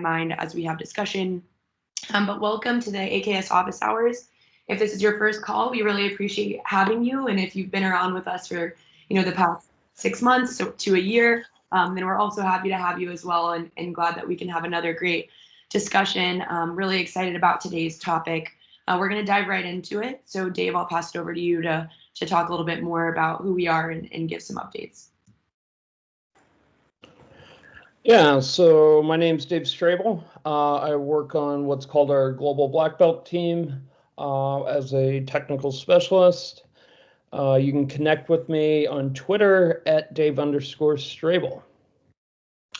mind as we have discussion. But welcome to the AKS office hours. If this is your first call, we really appreciate having you. And if you've been around with us for, the past 6 months to a year, then we're also happy to have you as well, and glad that we can have another great discussion. Really excited about today's topic. We're going to dive right into it. So Dave, I'll pass it over to you to talk a little bit more about who we are and give some updates. Yeah, so my name's Dave Strabel. I work on what's called our Global Black Belt team as a technical specialist. You can connect with me on Twitter at Dave_Strabel.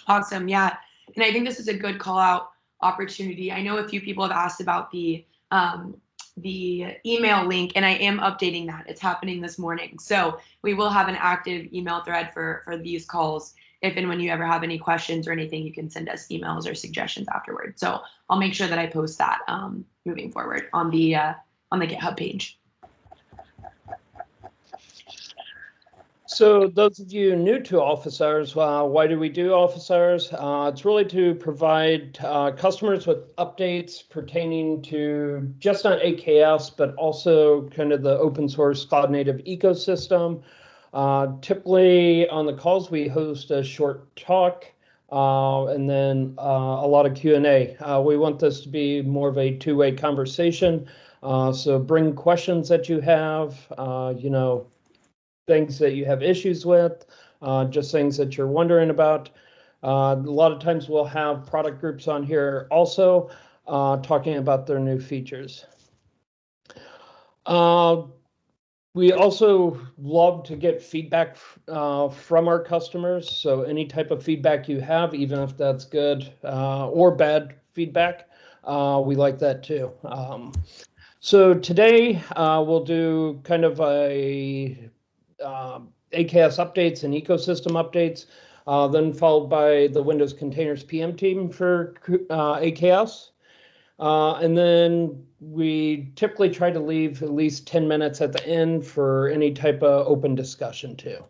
Awesome, yeah. And I think this is a good call out opportunity. I know a few people have asked about the email link, and I am updating that. It's happening this morning. So we will have an active email thread for these calls. If and when you ever have any questions or anything, you can send us emails or suggestions afterward. So I'll make sure that I post that moving forward on the GitHub page. So those of you new to office hours, why do we do office hours? It's really to provide customers with updates pertaining to just not AKS, but also kind of the open source cloud native ecosystem. Typically on the calls, we host a short talk and then a lot of Q&A. We want this to be more of a two-way conversation. So bring questions that you have, things that you have issues with, just things that you're wondering about. A lot of times we'll have product groups on here also talking about their new features. We also love to get feedback from our customers. So any type of feedback you have, even if that's good or bad feedback, we like that too. So today we'll do kind of a AKS updates and ecosystem updates, then followed by the Windows Containers PM team for AKS. And then we typically try to leave at least 10 minutes at the end for any type of open discussion too.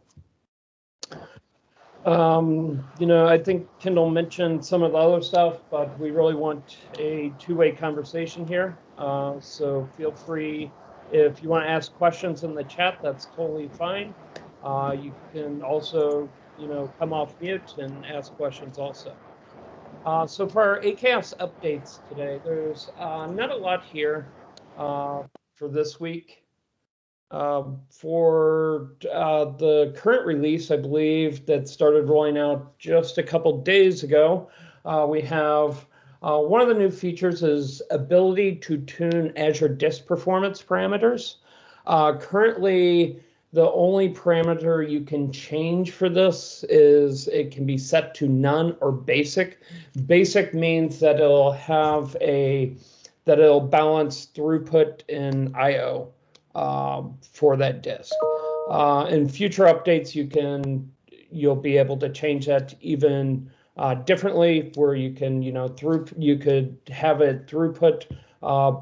I think Kendall mentioned some of the other stuff, but we really want a two-way conversation here. So feel free, if you want to ask questions in the chat, that's totally fine. You can also, come off mute and ask questions also. So for our AKS updates today, there's not a lot here for this week. For the current release, I believe that started rolling out just a couple days ago, we have one of the new features is ability to tune Azure disk performance parameters. Currently, the only parameter you can change for this is it can be set to none or basic. Basic means that it'll balance throughput and I/O for that disk. In future updates, you'll be able to change that even differently, where you can you could have it throughput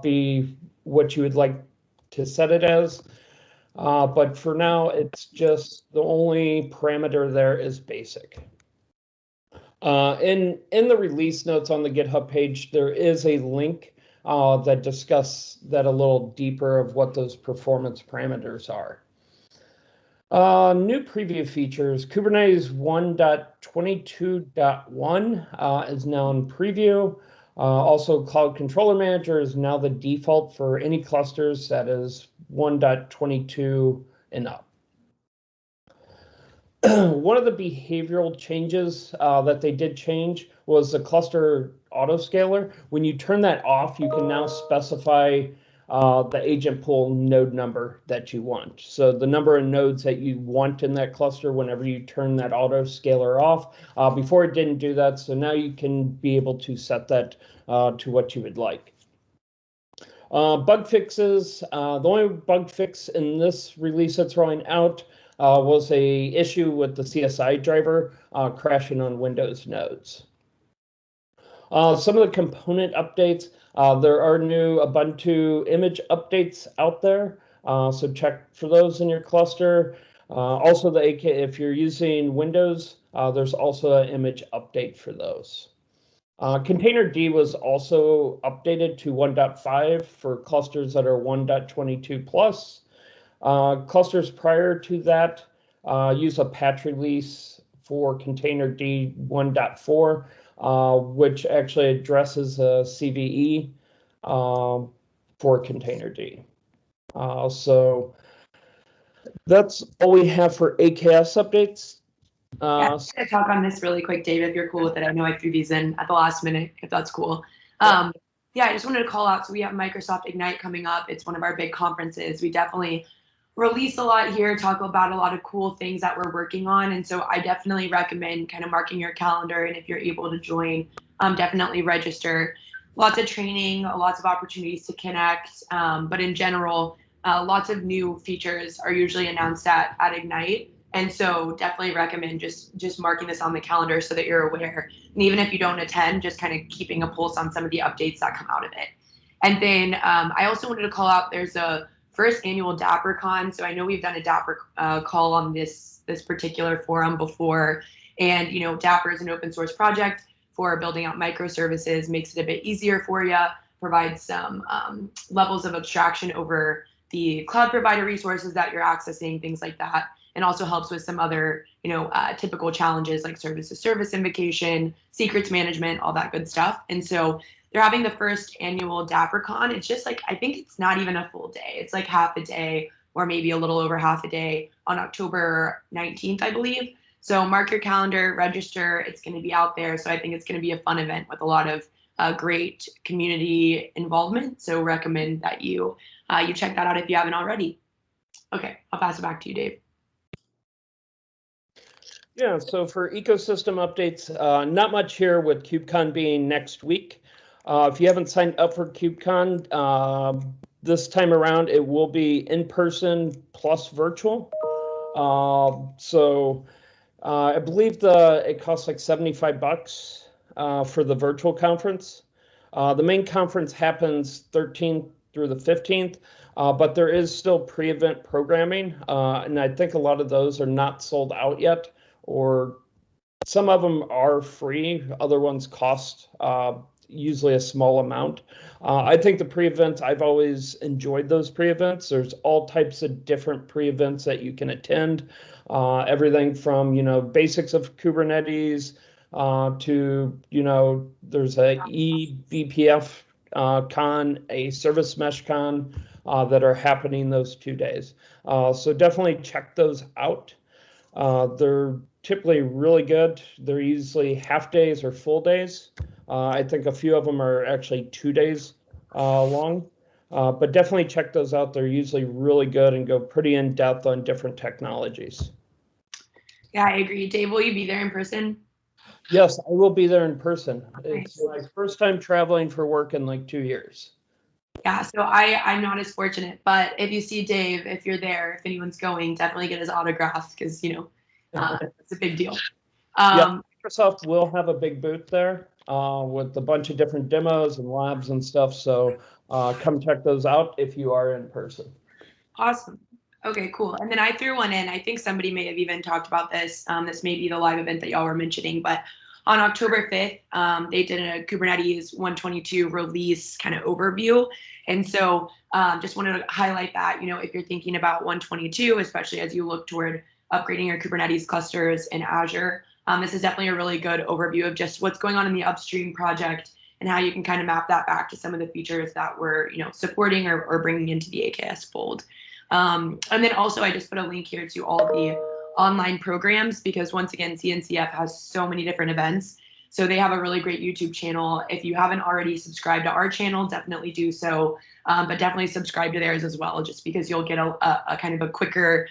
be what you would like to set it as. But for now, it's just the only parameter there is basic. In the release notes on the GitHub page, there is a link that discuss that a little deeper of what those performance parameters are. New preview features, Kubernetes 1.22.1 is now in preview. Also, Cloud Controller Manager is now the default for any clusters that is 1.22 and up. One of the behavioral changes that they did change was the cluster autoscaler. When you turn that off, you can now specify the agent pool node number that you want. So the number of nodes that you want in that cluster whenever you turn that autoscaler off. Before it didn't do that, so now you can be able to set that to what you would like. Bug fixes. The only bug fix in this release that's rolling out was a issue with the CSI driver crashing on Windows nodes. Some of the component updates, there are new Ubuntu image updates out there, so check for those in your cluster. Also, if you're using Windows, there's also an image update for those. Containerd was also updated to 1.5 for clusters that are 1.22 plus. Clusters prior to that use a patch release for Containerd 1.4, which actually addresses a CVE for Containerd. So that's all we have for AKS updates. Yeah, I'm gonna talk on this really quick, Dave, if you're cool with it. I know I threw these in at the last minute, if that's cool. Yeah, I just wanted to call out. So we have Microsoft Ignite coming up. It's one of our big conferences. We definitely release a lot here, talk about a lot of cool things that we're working on. And so I definitely recommend kind of marking your calendar. And if you're able to join, definitely register. Lots of training, lots of opportunities to connect. But in general, lots of new features are usually announced at Ignite. And so definitely recommend just marking this on the calendar so that you're aware. And even if you don't attend, just kind of keeping a pulse on some of the updates that come out of it. And then I also wanted to call out there's a first annual DapperCon. So I know we've done a Dapper call on this particular forum before. And you know, Dapper is an open source project for building out microservices, makes it a bit easier for you, provides some levels of abstraction over the cloud provider resources that you're accessing, things like that, and also helps with some other, typical challenges like service-to-service invocation, secrets management, all that good stuff. And so they're having the first annual DapperCon. It's just like, I think it's not even a full day. It's like half a day or maybe a little over half a day on October 19th, I believe. So mark your calendar, register. It's going to be out there. So I think it's going to be a fun event with a lot of great community involvement. So recommend that you check that out if you haven't already. Okay, I'll pass it back to you, Dave. Yeah, so for ecosystem updates, not much here with KubeCon being next week. If you haven't signed up for KubeCon, this time around it will be in person plus virtual. I believe it costs like $75 for the virtual conference. The main conference happens 13th through the 15th, but there is still pre-event programming, and I think a lot of those are not sold out yet, or some of them are free, other ones cost usually a small amount. I think the pre-events, I've always enjoyed those pre-events. There's all types of different pre-events that you can attend. Everything from, basics of Kubernetes to, there's a eBPF con, a service mesh con that are happening those 2 days. So definitely check those out. They're typically really good. They're usually half days or full days. I think a few of them are actually 2 days long, but definitely check those out. They're usually really good and go pretty in depth on different technologies. Yeah, I agree. Dave, will you be there in person? Yes, I will be there in person. Nice. It's my first time traveling for work in like 2 years. Yeah, so I'm not as fortunate, but if you see Dave, if you're there, if anyone's going, definitely get his autograph because, it's a big deal. Yeah, Microsoft will have a big booth there with a bunch of different demos and labs and stuff. So come check those out if you are in person. Awesome. Okay, cool. And then I threw one in. I think somebody may have even talked about this. This may be the live event that y'all were mentioning, but on October 5th, they did a Kubernetes 122 release kind of overview. And so just wanted to highlight that, if you're thinking about 122, especially as you look toward upgrading your Kubernetes clusters in Azure, this is definitely a really good overview of just what's going on in the upstream project and how you can kind of map that back to some of the features that we're, supporting or bringing into the AKS fold. And then also I just put a link here to all the online programs because once again, CNCF has so many different events. So they have a really great YouTube channel. If you haven't already subscribed to our channel, definitely do so. But definitely subscribe to theirs as well, just because you'll get a kind of a quicker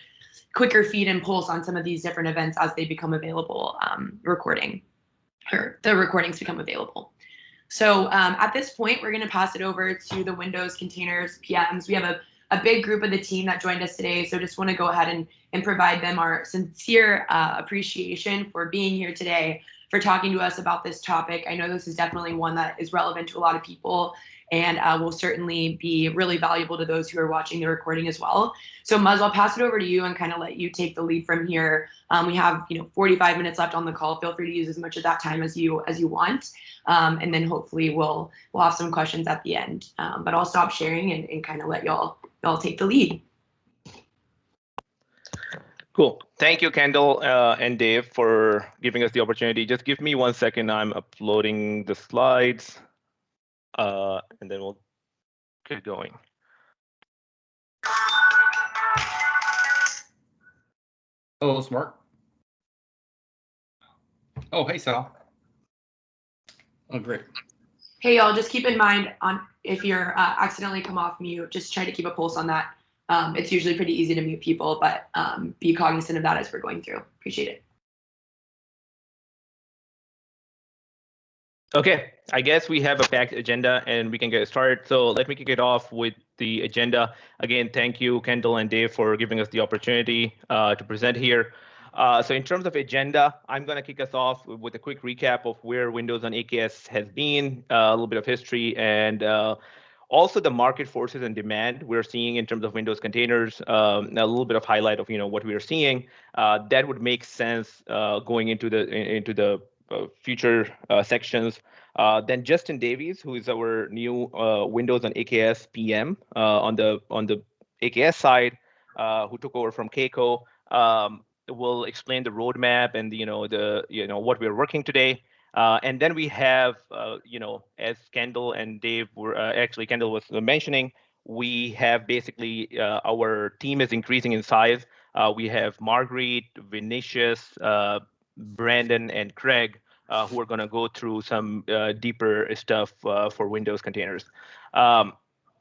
feed and pulse on some of these different events as they become available, the recordings become available. So at this point, we're going to pass it over to the Windows containers PMs. We have a big group of the team that joined us today. So just want to go ahead and provide them our sincere appreciation for being here today, talking to us about this topic. I know this is definitely one that is relevant to a lot of people and will certainly be really valuable to those who are watching the recording as well. So Muzz, I'll pass it over to you and kind of let you take the lead from here. We have 45 minutes left on the call. Feel free to use as much of that time as you want. And then hopefully we'll have some questions at the end. But I'll stop sharing and kind of let y'all take the lead. Cool. Thank you, Kendall and Dave, for giving us the opportunity. Just give me 1 second. I'm uploading the slides, and then we'll get going. Hello, Smart. Oh, hey, Sal. Oh, great. Hey, y'all, just keep in mind if you're accidentally come off mute, just try to keep a pulse on that. It's usually pretty easy to mute people, but be cognizant of that as we're going through. Appreciate it. Okay, I guess we have a packed agenda and we can get started. So let me kick it off with the agenda. Again, thank you, Kendall and Dave, for giving us the opportunity to present here. So in terms of agenda, I'm going to kick us off with a quick recap of where Windows on AKS has been, a little bit of history, and also the market forces and demand we're seeing in terms of Windows containers, a little bit of highlight of what we are seeing. That would make sense going into the future sections. Then Justin Davies, who is our new Windows on AKS PM on the AKS side, who took over from Keiko, will explain the roadmap and what we're working today. And then we have, as Kendall and Dave were actually Kendall was mentioning, we have basically our team is increasing in size. We have Marguerite, Vinicius, Brandon, and Craig, who are going to go through some deeper stuff for Windows containers.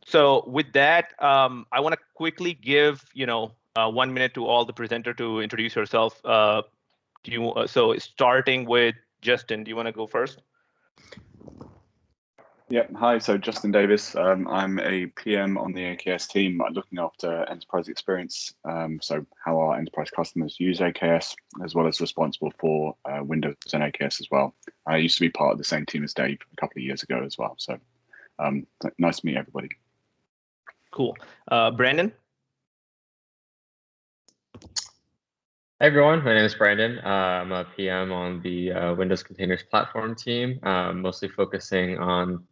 So with that, I want to quickly give 1 minute to all the presenter to introduce yourself. So starting with Justin, do you want to go first? Yeah, hi, so Justin Davis. I'm a PM on the AKS team, looking after enterprise experience, so how our enterprise customers use AKS, as well as responsible for Windows and AKS as well. I used to be part of the same team as Dave a couple of years ago as well, so nice to meet everybody. Cool. Brandon? Hi everyone, my name is Brandon. I'm a PM on the Windows Containers platform team, mostly focusing on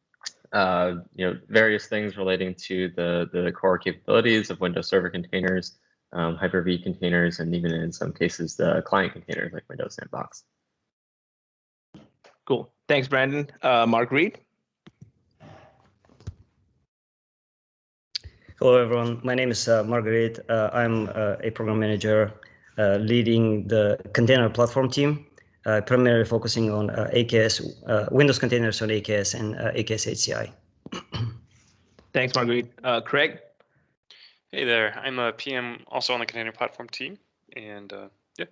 various things relating to the core capabilities of Windows Server containers, Hyper-V containers, and even in some cases the client containers like Windows Sandbox. Cool. Thanks, Brandon. Marguerite? Hello everyone, my name is Marguerite. I'm a program manager leading the container platform team, primarily focusing on AKS, Windows containers on AKS and AKS HCI. Thanks, Marguerite. Craig? Hey there, I'm a PM also on the container platform team, and yeah.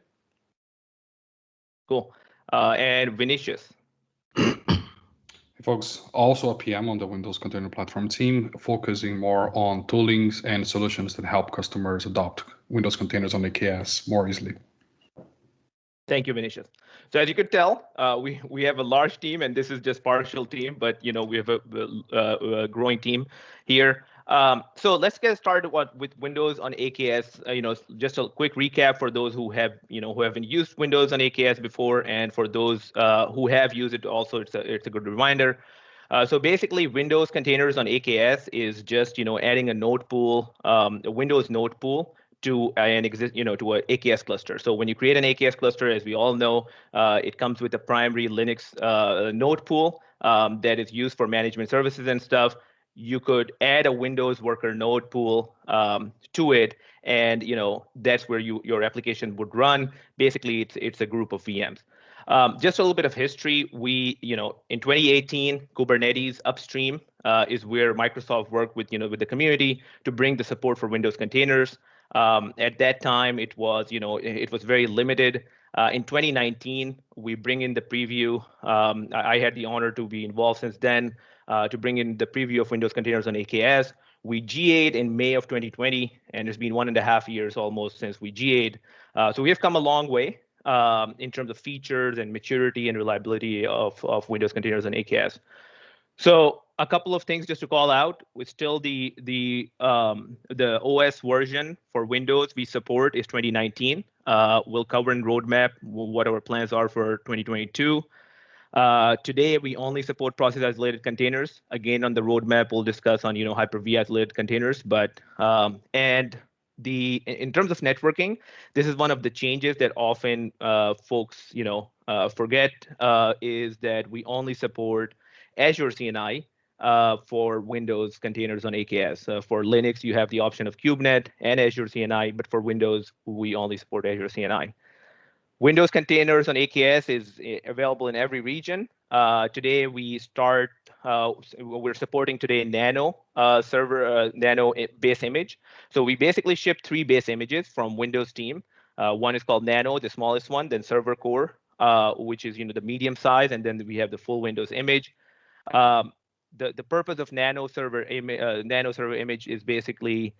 Cool. And Vinicius? Hey folks, also a PM on the Windows Container Platform team, focusing more on toolings and solutions that help customers adopt Windows containers on AKS more easily. Thank you, Vinicius. So as you could tell, we have a large team, and this is just partial team, but we have a growing team here. So let's get started with Windows on AKS. Just a quick recap for those who haven't used Windows on AKS before, and for those who have used it also, it's a good reminder. So basically, Windows containers on AKS is just adding a node pool, a Windows node pool to an to an AKS cluster. So when you create an AKS cluster, as we all know, it comes with a primary Linux node pool that is used for management services and stuff. You could add a Windows worker node pool to it, and that's where your application would run. Basically, it's a group of VMs. Just a little bit of history. We, in 2018, Kubernetes upstream is where Microsoft worked with the community to bring the support for Windows containers. At that time, it was it was very limited. In 2019, we bring in the preview. I had the honor to be involved since then to bring in the preview of Windows containers on AKS. We GA'd in May of 2020, and it's been 1.5 years almost since we GA'd. So we have come a long way. in terms of features and maturity and reliability of Windows containers on AKS. So a couple of things just to call out. With still the OS version for Windows we support is 2019. We'll cover in roadmap what our plans are for 2022. Today we only support process isolated containers. Again, on the roadmap we'll discuss on Hyper-V isolated containers. But and in terms of networking, this is one of the changes that often folks forget is that we only support Azure CNI for Windows containers on AKS. For Linux, you have the option of KubeNet and Azure CNI, but for Windows, we only support Azure CNI. Windows containers on AKS is available in every region. Today, we're supporting today Nano server, Nano base image. So we basically ship 3 base images from Windows team. One is called Nano, the smallest one, then Server Core, which is the medium size, and then we have the full Windows image. The purpose of Nano server image is basically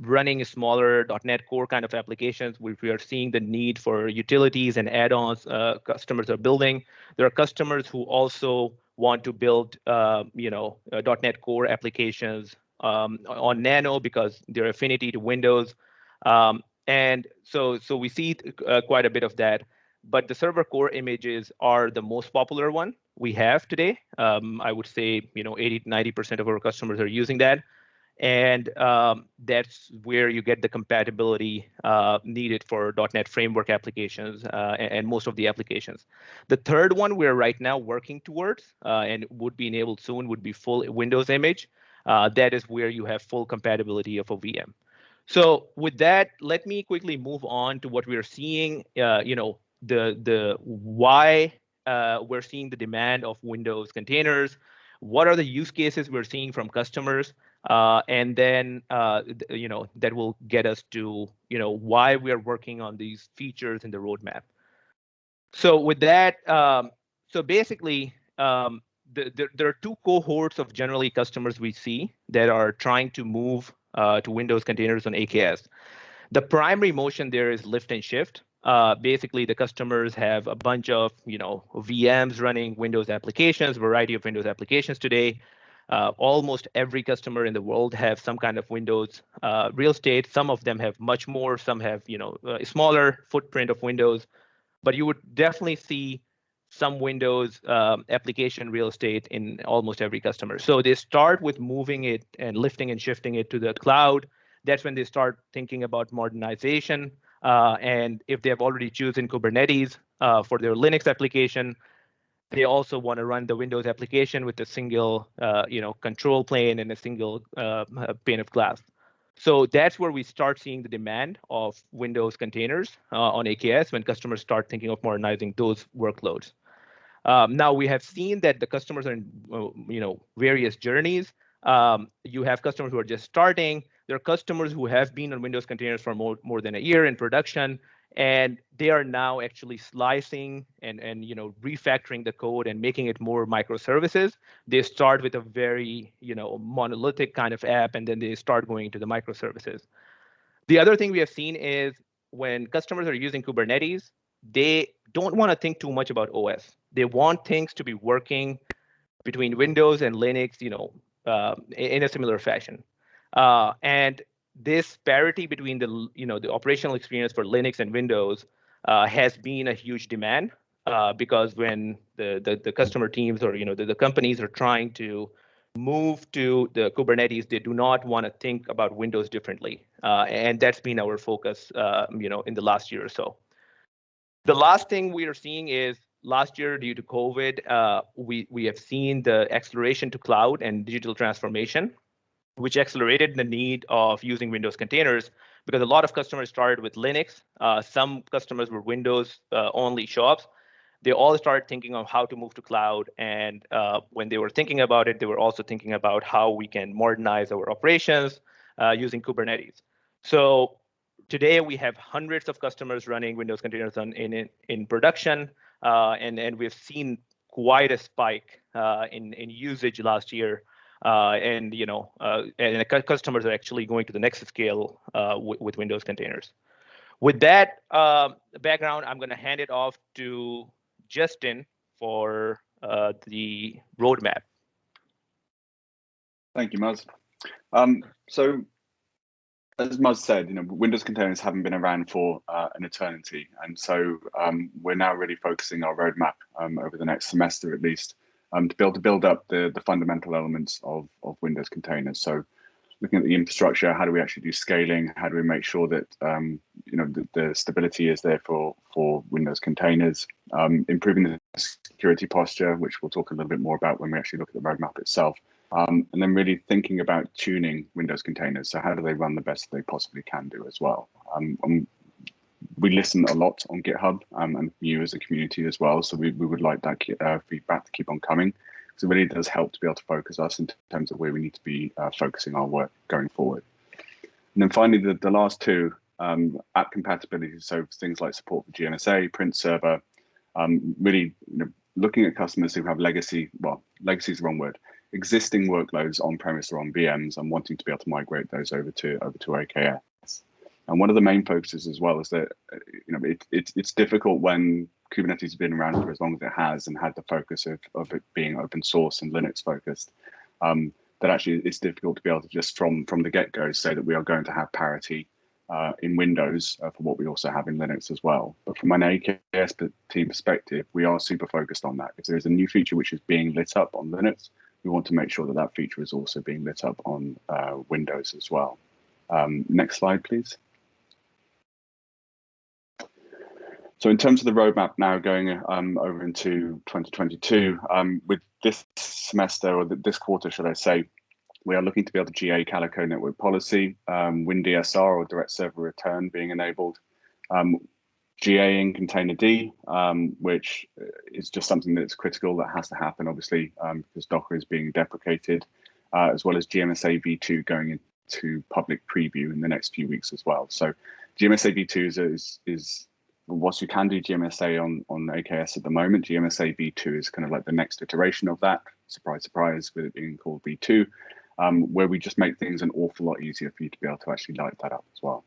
running smaller .NET Core kind of applications. We are seeing the need for utilities and add-ons customers are building. There are customers who also want to build .NET Core applications on Nano because their affinity to Windows. And so we see quite a bit of that. But the server core images are the most popular one we have today. I would say 80 to 90% of our customers are using that. And that's where you get the compatibility needed for .NET Framework applications and most of the applications. The third one we're right now working towards and would be enabled soon would be full Windows image. That is where you have full compatibility of a VM. So with that, let me quickly move on to what we are seeing. The why we're seeing the demand of Windows containers. What are the use cases we're seeing from customers? And then that will get us to why we are working on these features in the roadmap. So with that, so basically there are 2 cohorts of generally customers we see that are trying to move to Windows containers on AKS. The primary motion there is lift and shift. Basically, the customers have a bunch of VMs running Windows applications, variety of Windows applications today. Almost every customer in the world have some kind of Windows real estate. Some of them have much more. Some have a smaller footprint of Windows. But you would definitely see some Windows application real estate in almost every customer. So they start with moving it and lifting and shifting it to the cloud. That's when they start thinking about modernization. And if they have already chosen Kubernetes for their Linux application, they also want to run the Windows application with a single control plane and a single pane of glass. So that's where we start seeing the demand of Windows containers on AKS when customers start thinking of modernizing those workloads. Now we have seen that the customers are in various journeys. You have customers who are just starting. There are customers who have been on Windows containers for more than a year in production, and they are now actually slicing and refactoring the code and making it more microservices. They start with a very monolithic kind of app, and then they start going into the microservices. The other thing we have seen is when customers are using Kubernetes, they don't want to think too much about OS. They want things to be working between Windows and Linux, in a similar fashion. And this parity between the operational experience for Linux and Windows has been a huge demand because when the customer teams or the companies are trying to move to the Kubernetes, they do not want to think about Windows differently, and that's been our focus, in the last year or so. The last thing we are seeing is last year, due to COVID, we have seen the acceleration to cloud and digital transformation, which accelerated the need of using Windows containers because a lot of customers started with Linux. Some customers were Windows only shops. They all started thinking of how to move to cloud. And when they were thinking about it, they were also thinking about how we can modernize our operations using Kubernetes. So today we have hundreds of customers running Windows containers in production, and we've seen quite a spike in usage last year. And customers are actually going to the next scale with Windows containers. With that background, I'm going to hand it off to Justin for the roadmap. Thank you, Muzz. So, as Muzz said, Windows containers haven't been around for an eternity, and so we're now really focusing our roadmap over the next semester at least to be able to build up the fundamental elements of Windows containers. So, looking at the infrastructure, how do we actually do scaling? How do we make sure that the stability is there for Windows containers? Improving the security posture, which we'll talk a little bit more about when we actually look at the roadmap itself. And then really thinking about tuning Windows containers. So how do they run the best they possibly can do as well? We listen a lot on GitHub and you as a community as well. So we would like that feedback to keep on coming. So it really does help to be able to focus us in terms of where we need to be focusing our work going forward. And then finally, the last two, app compatibility. So things like support for GMSA, print server, really looking at customers who have legacy is the wrong word, existing workloads on premise or on VMs and wanting to be able to migrate those over to AKS. And one of the main focuses as well is that it's difficult when Kubernetes has been around for as long as it has and had the focus of it being open source and Linux focused, that actually it's difficult to be able to just from the get-go say that we are going to have parity in Windows for what we also have in Linux as well. But from an AKS team perspective, we are super focused on that. If there's a new feature which is being lit up on Linux, we want to make sure that that feature is also being lit up on Windows as well. Next slide, please. So in terms of the roadmap now going over into 2022, with this semester, or this quarter, should I say, we are looking to be able to GA Calico network policy, WinDSR or direct server return being enabled, GAing Containerd, which is just something that's critical that has to happen, obviously, because Docker is being deprecated, as well as GMSA v2 going into public preview in the next few weeks as well. So GMSA v2 is whilst you can do GMSA on AKS at the moment, GMSA v2 is kind of like the next iteration of that. Surprise, surprise, with it being called v2, where we just make things an awful lot easier for you to be able to actually light that up as well.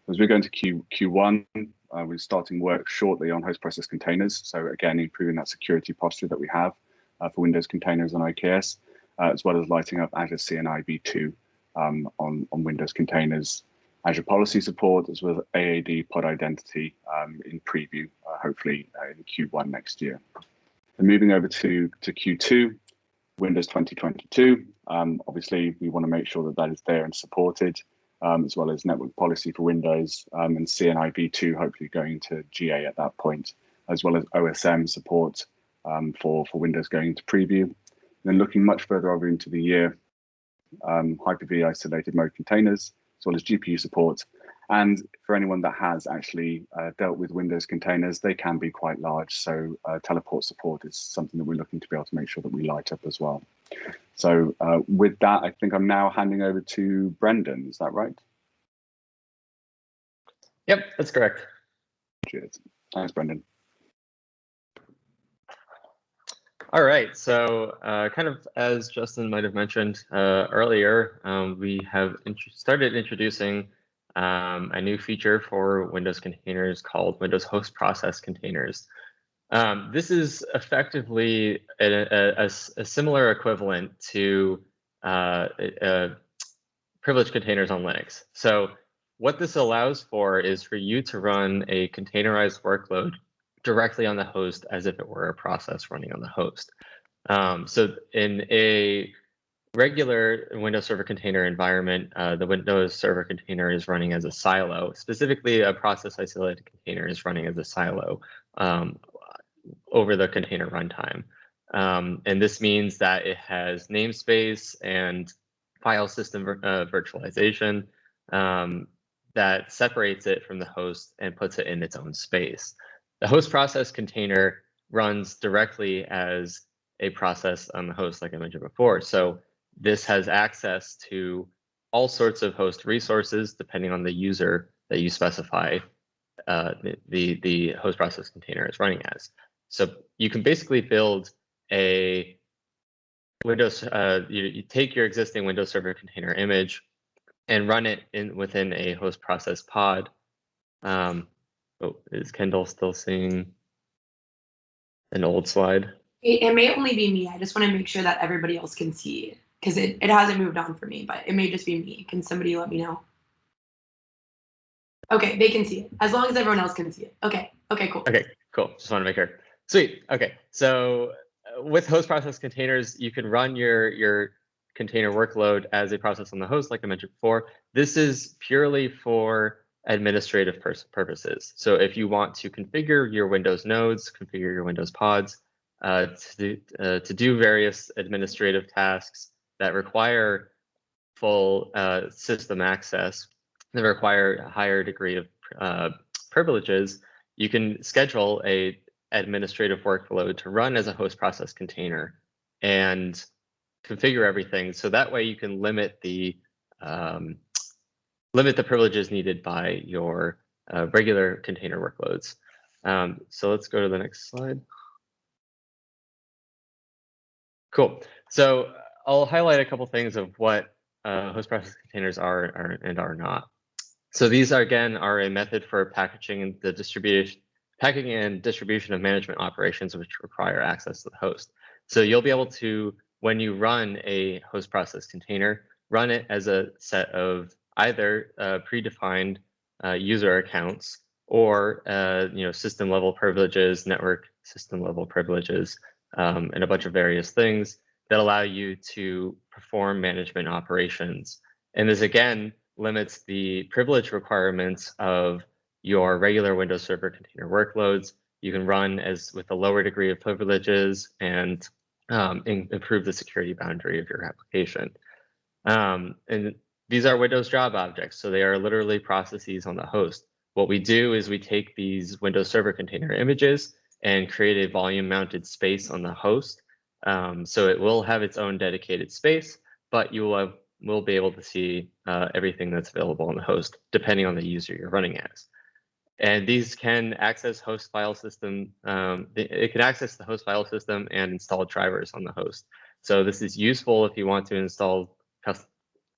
As we go into Q1, we're starting work shortly on host process containers. So again, improving that security posture that we have for Windows containers on AKS, as well as lighting up Azure CNI v2 on Windows containers. Azure policy support, as well as AAD pod identity in preview, hopefully in Q1 next year. And moving over to Q2, Windows 2022. Obviously, we want to make sure that that is there and supported, as well as network policy for Windows and CNI v2, hopefully going to GA at that point, as well as OSM support for Windows going into preview. And then looking much further over into the year, Hyper-V isolated mode containers, as well as GPU support. And for anyone that has actually dealt with Windows containers, they can be quite large. So teleport support is something that we're looking to be able to make sure that we light up as well. So with that, I think I'm now handing over to Brendan. Is that right? Yep, that's correct. Cheers. Thanks, Brendan. All right, so kind of as Justin might have mentioned earlier, we have started introducing a new feature for Windows containers called Windows Host Process Containers. This is effectively a similar equivalent to privileged containers on Linux. So what this allows for is for you to run a containerized workload directly on the host as if it were a process running on the host. So in a regular Windows Server container environment, the Windows Server container is running as a silo. Specifically, a process isolated container is running as a silo over the container runtime. And this means that it has namespace and file system virtualization that separates it from the host and puts it in its own space. The host process container runs directly as a process on the host, like I mentioned before. So this has access to all sorts of host resources, depending on the user that you specify the host process container is running as. So you can basically build a Windows, you take your existing Windows Server container image and run it within a host process pod Oh, is Kendall still seeing an old slide? It may only be me. I just want to make sure that everybody else can see because it hasn't moved on for me, but it may just be me. Can somebody let me know? Okay, they can see it as long as everyone else can see it. Okay, cool. Okay, cool. Just want to make sure. Sweet. Okay, so with host process containers, you can run your container workload as a process on the host, like I mentioned before. This is purely for administrative purposes. So if you want to configure your Windows nodes, configure your Windows pods, to do various administrative tasks that require full system access, that require a higher degree of privileges, you can schedule a administrative workload to run as a host process container and configure everything. So that way you can limit the privileges needed by your regular container workloads. So let's go to the next slide. Cool. So I'll highlight a couple things of what host process containers are and are not. So these are a method for packaging and distribution of management operations which require access to the host. So you'll be able to, when you run a host process container, run it as a set of either predefined user accounts or system level privileges, network system level privileges, and a bunch of various things that allow you to perform management operations. And this again limits the privilege requirements of your regular Windows Server container workloads. You can run as with a lower degree of privileges and improve the security boundary of your application. And these are Windows job objects, so they are literally processes on the host. What we do is we take these Windows Server container images and create a volume mounted space on the host. So it will have its own dedicated space, but you will be able to see everything that's available on the host, depending on the user you're running as. And these can access host file system. It can access the host file system and install drivers on the host. So this is useful if you want to install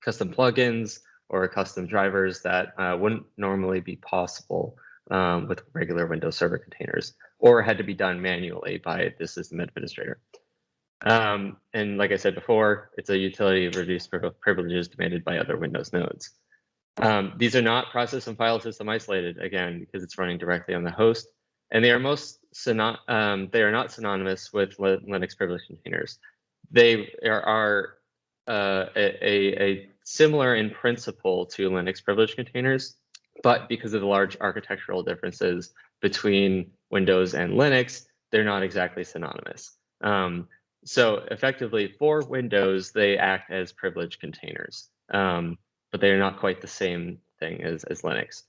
custom plugins or custom drivers that wouldn't normally be possible with regular Windows Server containers, or had to be done manually by the system administrator. And like I said before, it's a utility of reduced privileges demanded by other Windows nodes. These are not process and file system isolated, again, because it's running directly on the host. And they are not synonymous with Linux privilege containers. They are a similar in principle to Linux privilege containers, but because of the large architectural differences between Windows and Linux, they're not exactly synonymous. So effectively, for Windows, they act as privileged containers, but they are not quite the same thing as Linux.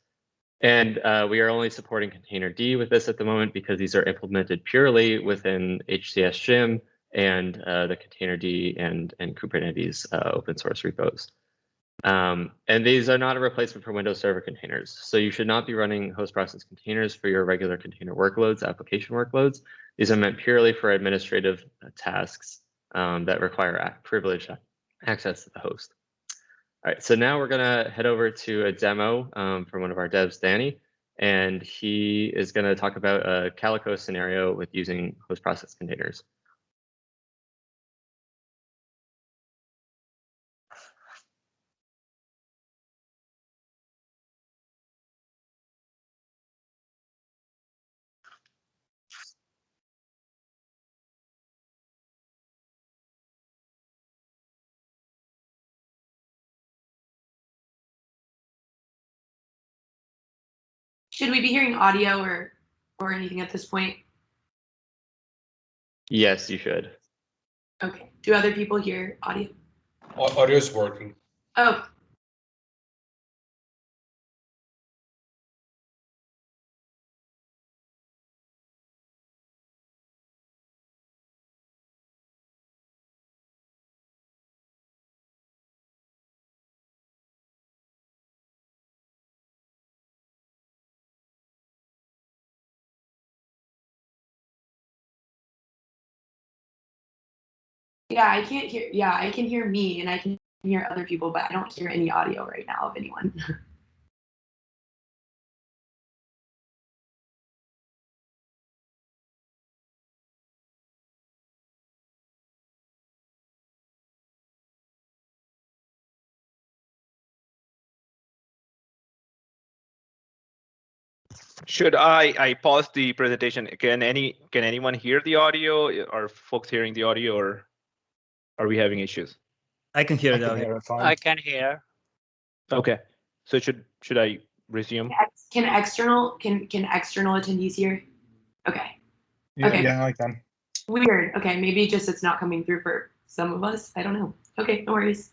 And we are only supporting Containerd with this at the moment because these are implemented purely within HCS Gym and the Containerd and Kubernetes open source repos. And these are not a replacement for Windows Server containers. So you should not be running host process containers for your regular container workloads, application workloads. These are meant purely for administrative tasks that require privileged access to the host. All right, so now we're gonna head over to a demo from one of our devs, Danny, and he is gonna talk about a Calico scenario with using host process containers. Should we be hearing audio or anything at this point? Yes, you should. Okay. Do other people hear audio? Audio is working. Oh. Yeah, I can't hear. Yeah, I can hear me and I can hear other people, but I don't hear any audio right now of anyone. Should I pause the presentation? Can anyone hear the audio? Are folks hearing the audio, or are we having issues? I can hear I it can out. hear it fine. I can hear. Okay. So should I resume? Can external attendees hear? Okay. Yeah, Okay. yeah, I can. Weird. Okay, maybe just it's not coming through for some of us. I don't know. Okay, no worries.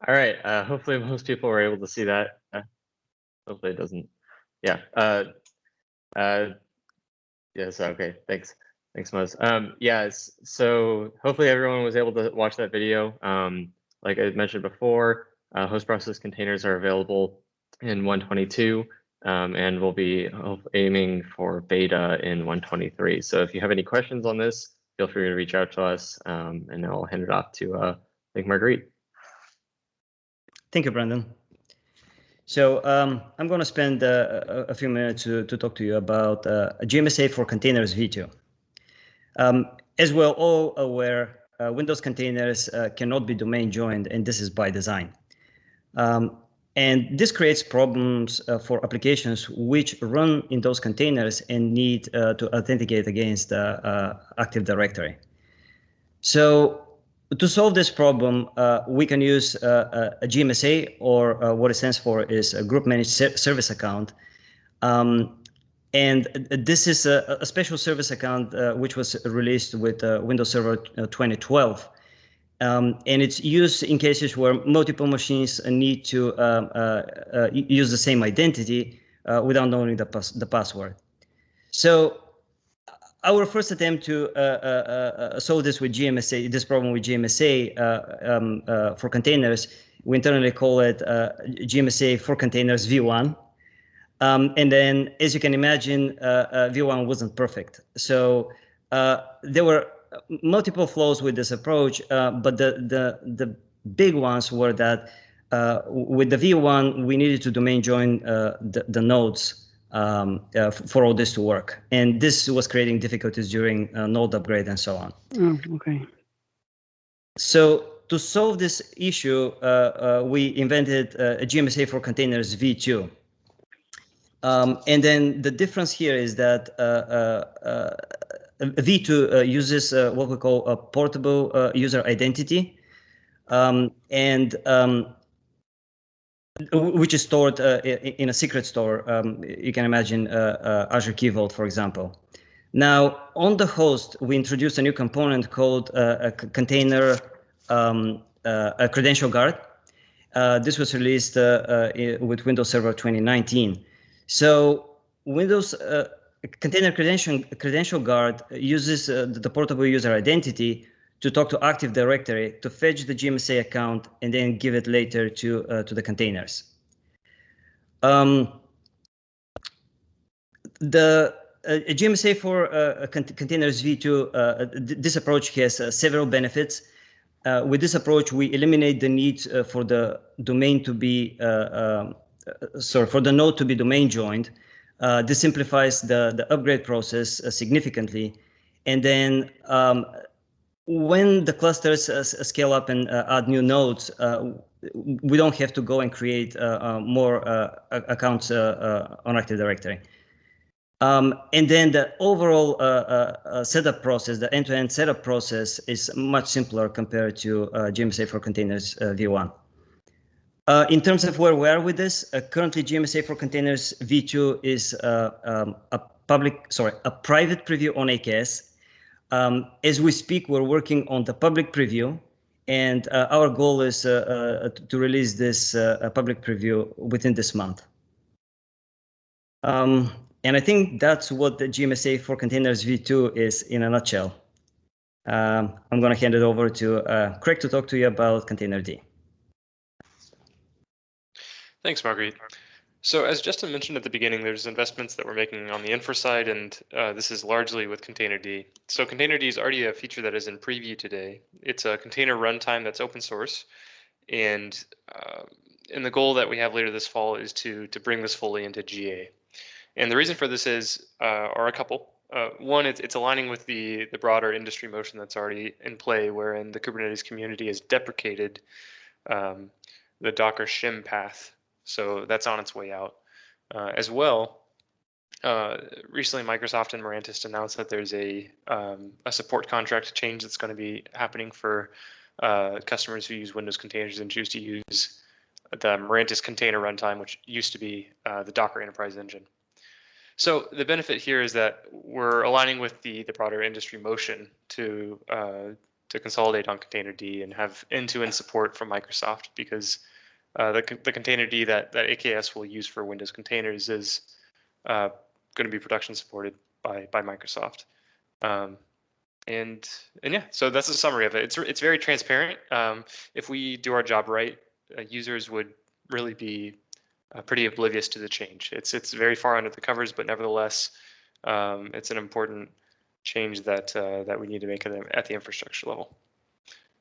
All right. Hopefully most people were able to see that. Hopefully it doesn't. Yeah. Yes. Okay. Thanks. Thanks, Muz. So hopefully everyone was able to watch that video. Like I mentioned before, host process containers are available in 122, and we'll be aiming for beta in 123. So if you have any questions on this, feel free to reach out to us, and I'll hand it off to I think Marguerite. Thank you, Brandon. So I'm going to spend a few minutes to talk to you about GMSA for Containers v2. As we're all aware, Windows containers cannot be domain joined, and this is by design. And this creates problems for applications which run in those containers and need to authenticate against Active Directory. So to solve this problem, we can use a GMSA, or what it stands for is a Group Managed Service Account. And this is a special service account which was released with Windows Server 2012. And it's used in cases where multiple machines need to use the same identity without knowing the password. So our first attempt to solve this with GMSA, this problem with GMSA for containers, we internally call it GMSA for Containers v1. And then, as you can imagine, v1 wasn't perfect. So there were multiple flaws with this approach, but the big ones were that with the v1, we needed to domain join the nodes for all this to work. And this was creating difficulties during node upgrade and so on. Oh, okay. So to solve this issue, we invented a GMSA for Containers v2. And then the difference here is that v2 uses what we call a portable user identity, which is stored in a secret store. You can imagine Azure Key Vault, for example. Now, on the host, we introduced a new component called a container a credential guard. This was released with Windows Server 2019. So Windows Container Credential Guard uses the portable user identity to talk to Active Directory to fetch the GMSA account and then give it later to the containers. The GMSA for Containers v2, this approach has several benefits. With this approach, we eliminate the need for the domain to be for the node to be domain joined. This simplifies the upgrade process significantly. And then when the clusters scale up and add new nodes, we don't have to go and create more accounts on Active Directory. And then the overall setup process, the end-to-end setup process, is much simpler compared to GMSA for Containers v1. In terms of where we are with this, currently GMSA for Containers v2 is a private preview on AKS. As we speak, we're working on the public preview, and our goal is to release this public preview within this month. And I think that's what the GMSA for Containers v2 is in a nutshell. I'm going to hand it over to Craig to talk to you about Containerd. Thanks, Marguerite. So as Justin mentioned at the beginning, there's investments that we're making on the infra side, and this is largely with Containerd. So Containerd is already a feature that is in preview today. It's a container runtime that's open source, and the goal that we have later this fall is to bring this fully into GA. And the reason for this are a couple. One, it's aligning with the broader industry motion that's already in play, wherein the Kubernetes community has deprecated the Docker shim path. So that's on its way out. As well, recently Microsoft and Mirantis announced that there's a support contract change that's going to be happening for customers who use Windows containers and choose to use the Mirantis container runtime, which used to be the Docker Enterprise Engine. So the benefit here is that we're aligning with the broader industry motion to consolidate on Containerd and have end-to-end support from Microsoft, because the Containerd that AKS will use for Windows containers is going to be production supported by Microsoft. And yeah, so that's a summary of it. It's very transparent. If we do our job right, users would really be pretty oblivious to the change. It's very far under the covers, but nevertheless, it's an important change that that we need to make at the infrastructure level.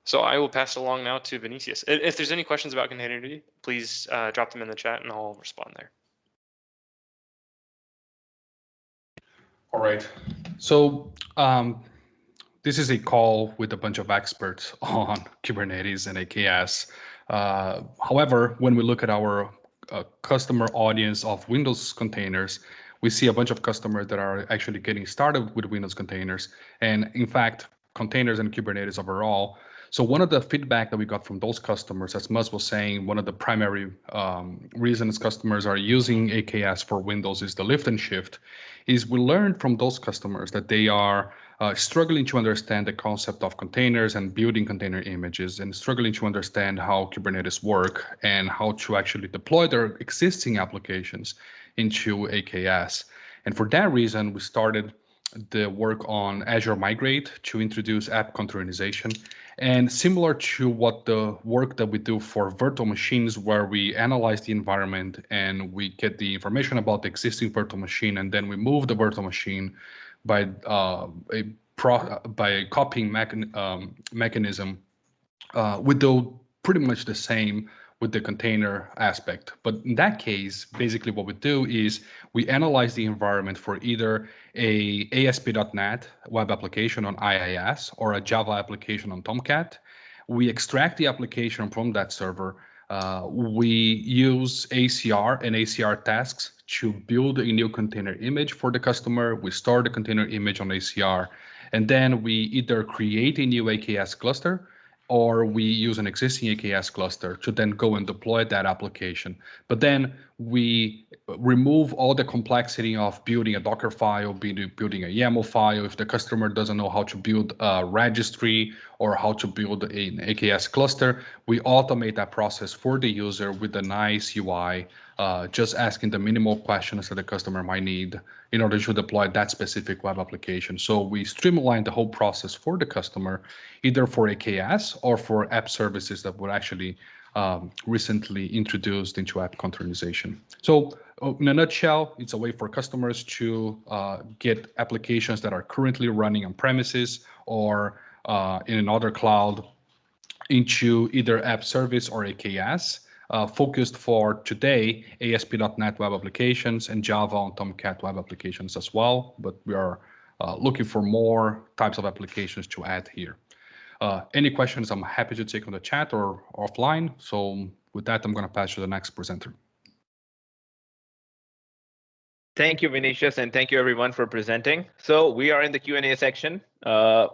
So I will pass it along now to Vinicius. If there's any questions about Containerd, please drop them in the chat and I'll respond there. All right. So this is a call with a bunch of experts on Kubernetes and AKS. However, when we look at our customer audience of Windows containers, we see a bunch of customers that are actually getting started with Windows containers, and in fact, containers and Kubernetes overall. So one of the feedback that we got from those customers, as Mus was saying, one of the primary reasons customers are using AKS for Windows is the lift and shift, is we learned from those customers that they are struggling to understand the concept of containers and building container images, and struggling to understand how Kubernetes work and how to actually deploy their existing applications into AKS. And for that reason, we started the work on Azure Migrate to introduce app containerization. And similar to what the work that we do for virtual machines, where we analyze the environment and we get the information about the existing virtual machine, and then we move the virtual machine by a copying mechanism, we do pretty much the same with the container aspect. But in that case, basically what we do is we analyze the environment for either a ASP.NET web application on IIS or a Java application on Tomcat. We extract the application from that server. We use ACR and ACR tasks to build a new container image for the customer. We store the container image on ACR, and then we either create a new AKS cluster or we use an existing AKS cluster to then go and deploy that application. But then we remove all the complexity of building a Docker file, building a YAML file. If the customer doesn't know how to build a registry or how to build an AKS cluster, we automate that process for the user with a nice UI, just asking the minimal questions that the customer might need in order to deploy that specific web application. So we streamline the whole process for the customer, either for AKS or for app services that were actually recently introduced into app containerization. So in a nutshell, it's a way for customers to get applications that are currently running on premises or in another cloud into either app service or AKS, focused for today ASP.NET web applications and Java on Tomcat web applications as well. But we are looking for more types of applications to add here. Any questions, I'm happy to take on the chat or offline. So with that, I'm going to pass to the next presenter. Thank you, Vinicius, and thank you everyone for presenting. So we are in the Q&A section. I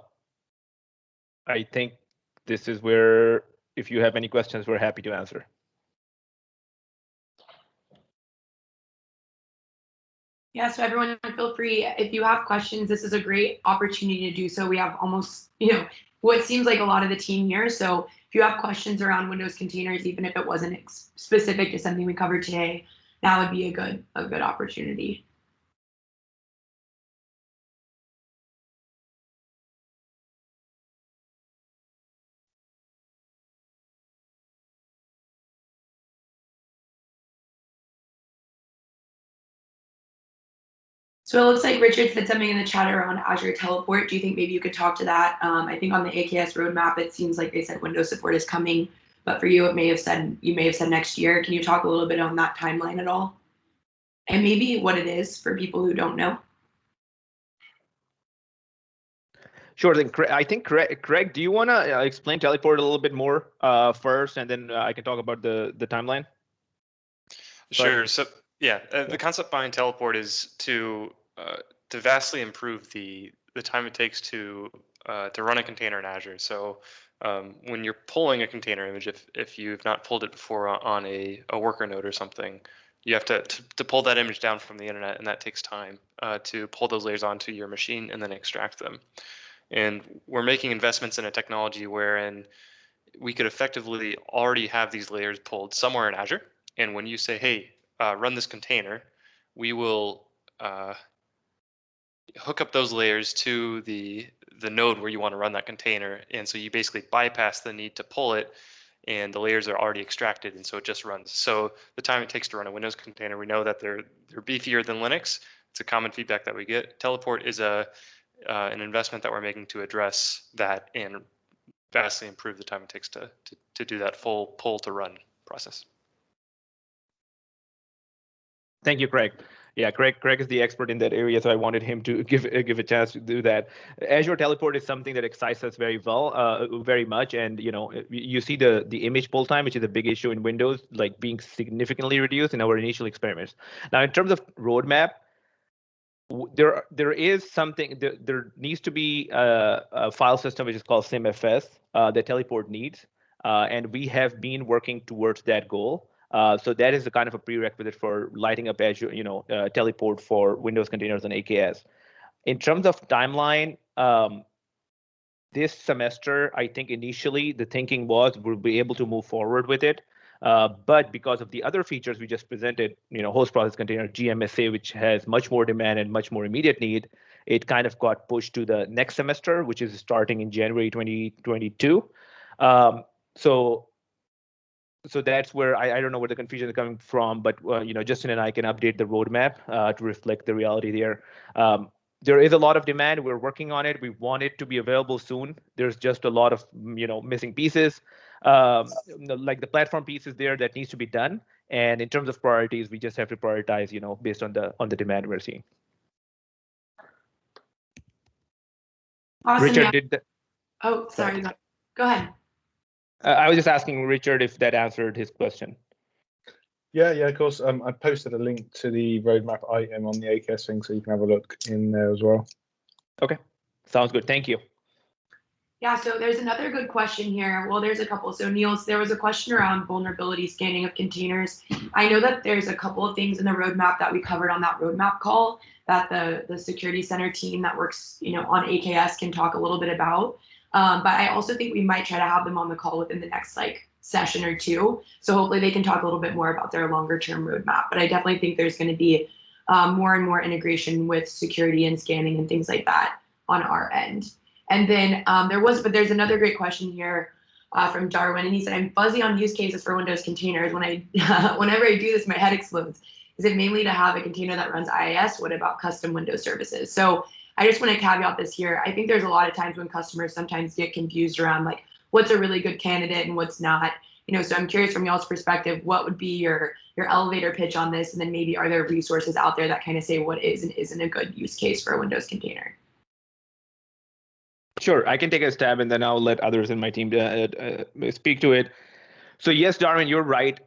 think this is where, if you have any questions, we're happy to answer. Yeah, so everyone feel free, if you have questions, this is a great opportunity to do so. We have almost, what seems like a lot of the team here. So if you have questions around Windows containers, even if it wasn't specific to something we covered today, that would be a good opportunity. So it looks like Richard said something in the chat around Azure Teleport. Do you think maybe you could talk to that? I think on the AKS roadmap, it seems like they said Windows support is coming, but for you, you may have said next year. Can you talk a little bit on that timeline at all? And maybe what it is for people who don't know? Sure. Then I think Craig, do you want to explain Teleport a little bit more first, and then I can talk about the timeline? Sure. So yeah, the concept behind Teleport is to vastly improve the time it takes to run a container in Azure. So when you're pulling a container image, if you've not pulled it before on a worker node or something, you have to pull that image down from the internet, and that takes time to pull those layers onto your machine and then extract them. And we're making investments in a technology wherein we could effectively already have these layers pulled somewhere in Azure. And when you say, hey, run this container, we will hook up those layers to the node where you want to run that container. And so you basically bypass the need to pull it, and the layers are already extracted, and so it just runs. So the time it takes to run a Windows container, we know that they're beefier than Linux. It's a common feedback that we get. Teleport is an investment that we're making to address that and vastly improve the time it takes to do that full pull to run process. Thank you, Craig. Yeah, Craig is the expert in that area, so I wanted him to give a chance to do that. Azure Teleport is something that excites us very much, and you see the image pull time, which is a big issue in Windows, like being significantly reduced in our initial experiments. Now, in terms of roadmap, there is something. There needs to be a file system which is called SimFS that Teleport needs, and we have been working towards that goal. So that is the kind of a prerequisite for lighting up Azure, Teleport for Windows containers on AKS. In terms of timeline, this semester, I think initially the thinking was we'll be able to move forward with it. But because of the other features we just presented, host process container, GMSA, which has much more demand and much more immediate need, it kind of got pushed to the next semester, which is starting in January 2022. So that's where I don't know where the confusion is coming from, but Justin and I can update the roadmap to reflect the reality there. There is a lot of demand. We're working on it. We want it to be available soon. There's just a lot of missing pieces, like the platform pieces there that needs to be done. And in terms of priorities, we just have to prioritize, based on the demand we're seeing. Awesome. Richard, yeah. did that? Oh, sorry. Go ahead. I was just asking Richard if that answered his question. Yeah, of course. I posted a link to the roadmap item on the AKS thing, so you can have a look in there as well. Okay, sounds good. Thank you. Yeah, so there's another good question here. Well, there's a couple. So Niels, there was a question around vulnerability scanning of containers. I know that there's a couple of things in the roadmap that we covered on that roadmap call that the security center team that works, on AKS can talk a little bit about. But I also think we might try to have them on the call within the next session or two. So hopefully they can talk a little bit more about their longer term roadmap. But I definitely think there's going to be more and more integration with security and scanning and things like that on our end. And then there's another great question here from Darwin, and he said, I'm fuzzy on use cases for Windows containers. Whenever I do this, my head explodes. Is it mainly to have a container that runs IIS? What about custom Windows services? So I just want to caveat this here. I think there's a lot of times when customers sometimes get confused around what's a really good candidate and what's not. So I'm curious from y'all's perspective, what would be your elevator pitch on this? And then maybe are there resources out there that kind of say what is and isn't a good use case for a Windows container? Sure, I can take a stab and then I'll let others in my team speak to it. So yes, Darwin, you're right.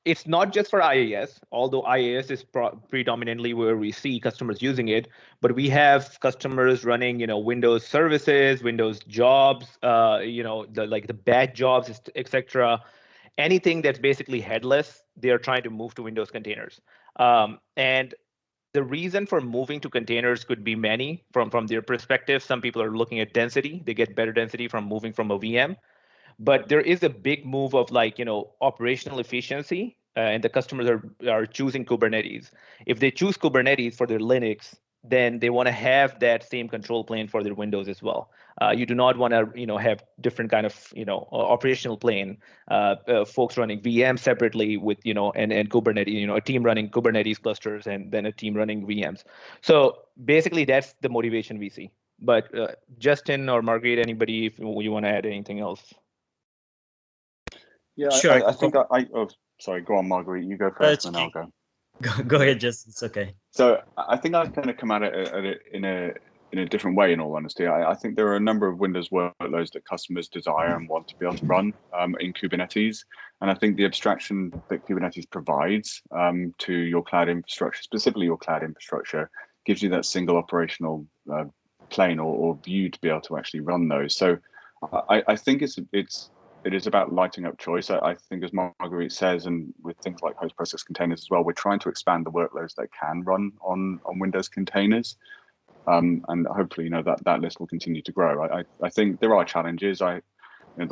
It's not just for IIS, although IIS is predominantly where we see customers using it, but we have customers running, Windows services, Windows jobs, the batch jobs, etc. Anything that's basically headless, they are trying to move to Windows containers. And the reason for moving to containers could be many from their perspective. Some people are looking at density. They get better density from moving from a VM. But there is a big move of operational efficiency, and the customers are choosing Kubernetes. If they choose Kubernetes for their Linux, then they want to have that same control plane for their Windows as well. You do not want to have different kind of operational plane, folks running VM separately with and Kubernetes, a team running Kubernetes clusters and then a team running VMs. So basically that's the motivation we see. But Justin or Margaret, anybody, if you want to add anything else? Yeah, sure. I think sorry, go on, Marguerite. You go first, and then I'll go. Go ahead, Justin. It's okay. So I think I've kind of come at it in a different way. In all honesty, I think there are a number of Windows workloads that customers desire and want to be able to run in Kubernetes, and I think the abstraction that Kubernetes provides to your cloud infrastructure, specifically your cloud infrastructure, gives you that single operational plane or view to be able to actually run those. So I think it is about lighting up choice. I think, as Marguerite says, and with things like host process containers as well, we're trying to expand the workloads that can run on Windows containers. And hopefully, that list will continue to grow. I think there are challenges. The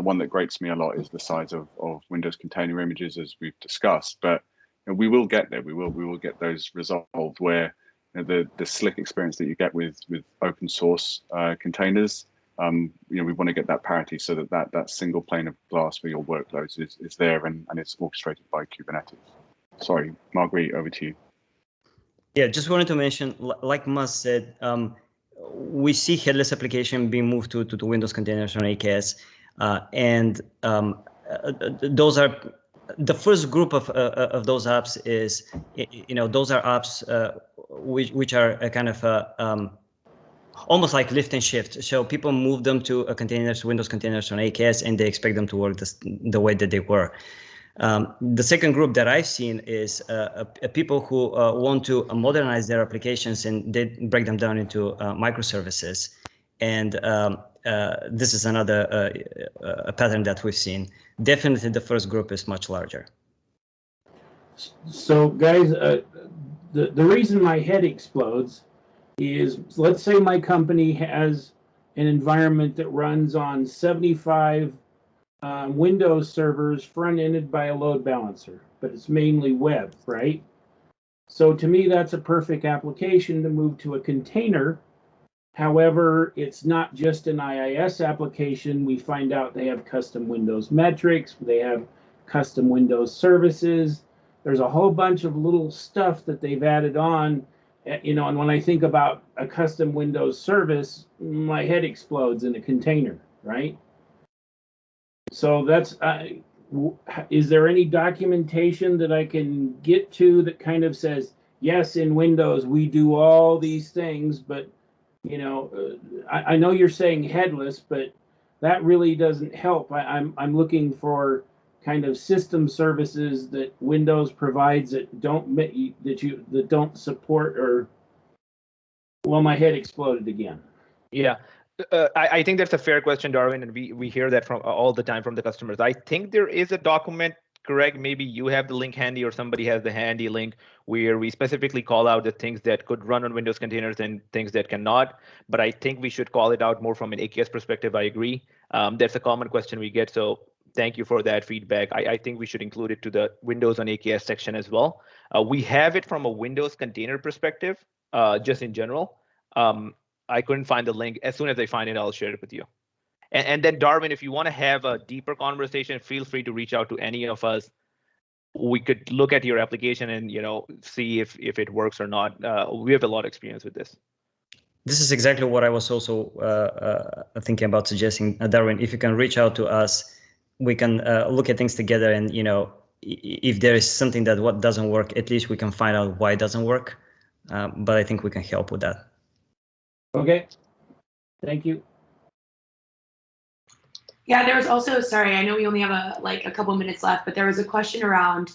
one that grates me a lot is the size of Windows container images, as we've discussed. But we will get there. We will get those resolved where the slick experience that you get with open source containers. We want to get that parity so that single pane of glass for your workloads is there and it's orchestrated by Kubernetes. Sorry, Marguerite, over to you. Yeah, just wanted to mention, like Maz said, we see headless application being moved to Windows containers on AKS, and those are the first group of those apps. Is those are apps which are a kind of almost like lift and shift. So people move them to Windows containers on AKS, and they expect them to work the way that they were. The second group that I've seen is people who want to modernize their applications, and they break them down into microservices. And this is another a pattern that we've seen. Definitely the first group is much larger. So guys, the reason my head explodes is, let's say my company has an environment that runs on 75 Windows servers front-ended by a load balancer, but it's mainly web, right? So to me, that's a perfect application to move to a container. However, it's not just an IIS application. We find out they have custom Windows metrics, they have custom Windows services. There's a whole bunch of little stuff that they've added on, and when I think about a custom Windows service, my head explodes in a container, right? So that's, is there any documentation that I can get to that kind of says, yes, in Windows, we do all these things, but, I know you're saying headless, but that really doesn't help. I'm looking for kind of system services that Windows provides that don't support, or, well, my head exploded again. Yeah. I think that's a fair question, Darwin, and we hear that from all the time from the customers. I think there is a document, Greg, maybe you have the link handy or somebody has the handy link where we specifically call out the things that could run on Windows containers and things that cannot. But I think we should call it out more from an AKS perspective. I agree. That's a common question we get. So thank you for that feedback. I think we should include it to the Windows on AKS section as well. We have it from a Windows container perspective, just in general. I couldn't find the link. As soon as I find it, I'll share it with you. And then Darwin, if you want to have a deeper conversation, feel free to reach out to any of us. We could look at your application and see if it works or not. We have a lot of experience with this. This is exactly what I was also thinking about suggesting, Darwin. If you can reach out to us, we can look at things together, and if there is something that doesn't work, at least we can find out why it doesn't work. But I think we can help with that. Okay, thank you. Yeah, there was also, sorry, I know we only have a couple minutes left, but there was a question around,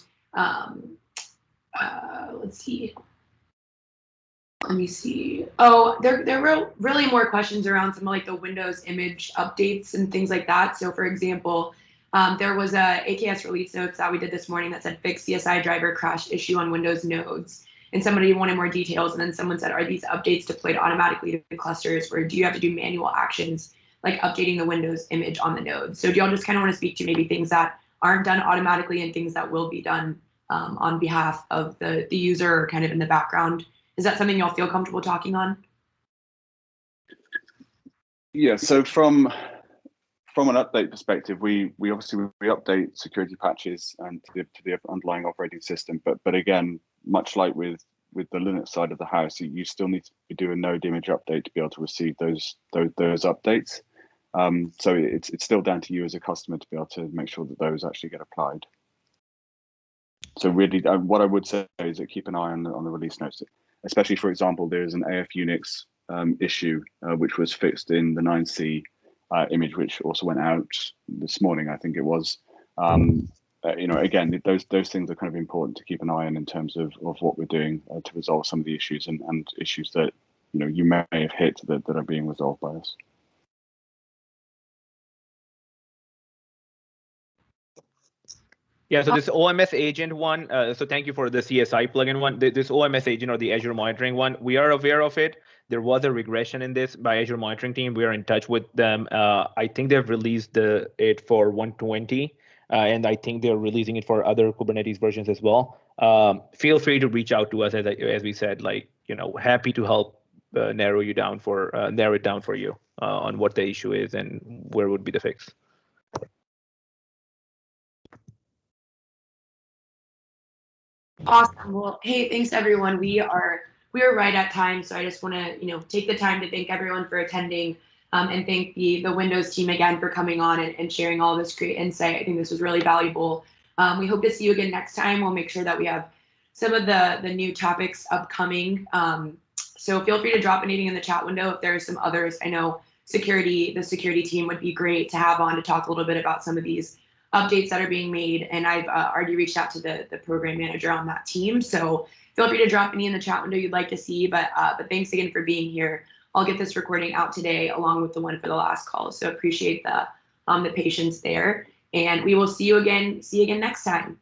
let's see. Let me see. Oh, there were really more questions around some like the Windows image updates and things like that. So for example, there was a AKS release notes that we did this morning that said fix CSI driver crash issue on Windows nodes. And somebody wanted more details, and then someone said, are these updates deployed automatically to the clusters, or do you have to do manual actions like updating the Windows image on the node? So do y'all just kind of want to speak to maybe things that aren't done automatically and things that will be done on behalf of the user or kind of in the background? Is that something y'all feel comfortable talking on? Yeah, so from an update perspective, we obviously update security patches and to the underlying operating system, but again, much like with the Linux side of the house, you still need to do a node image update to be able to receive those updates. So it's still down to you as a customer to be able to make sure that those actually get applied. So really, what I would say is that keep an eye on the release notes, especially, for example, there's an AF Unix issue which was fixed in the 9C image, which also went out this morning, I think it was. Again, those things are kind of important to keep an eye on in terms of what we're doing to resolve some of the issues and issues that you may have hit that are being resolved by us. Yeah, so this OMS agent one, so thank you for the CSI plugin one. This OMS agent or the Azure monitoring one, we are aware of it. there was a regression in this by Azure monitoring team. We are in touch with them. I think they've released it for 120, and I think they're releasing it for other Kubernetes versions as well. Feel free to reach out to us, as we said, like, happy to help narrow it down for you on what the issue is and where would be the fix. Awesome. Well, hey, thanks everyone. We are right at time, so I just want to take the time to thank everyone for attending, and thank the Windows team again for coming on and sharing all this great insight. I think this was really valuable. We hope to see you again next time. We'll make sure that we have some of the new topics upcoming. So feel free to drop anything in the chat window if there are some others. I know the security team would be great to have on to talk a little bit about some of these updates that are being made, and I've already reached out to the program manager on that team. So feel free to drop any in the chat window you'd like to see. But thanks again for being here. I'll get this recording out today along with the one for the last call. So appreciate the patience there, and we will see you again next time.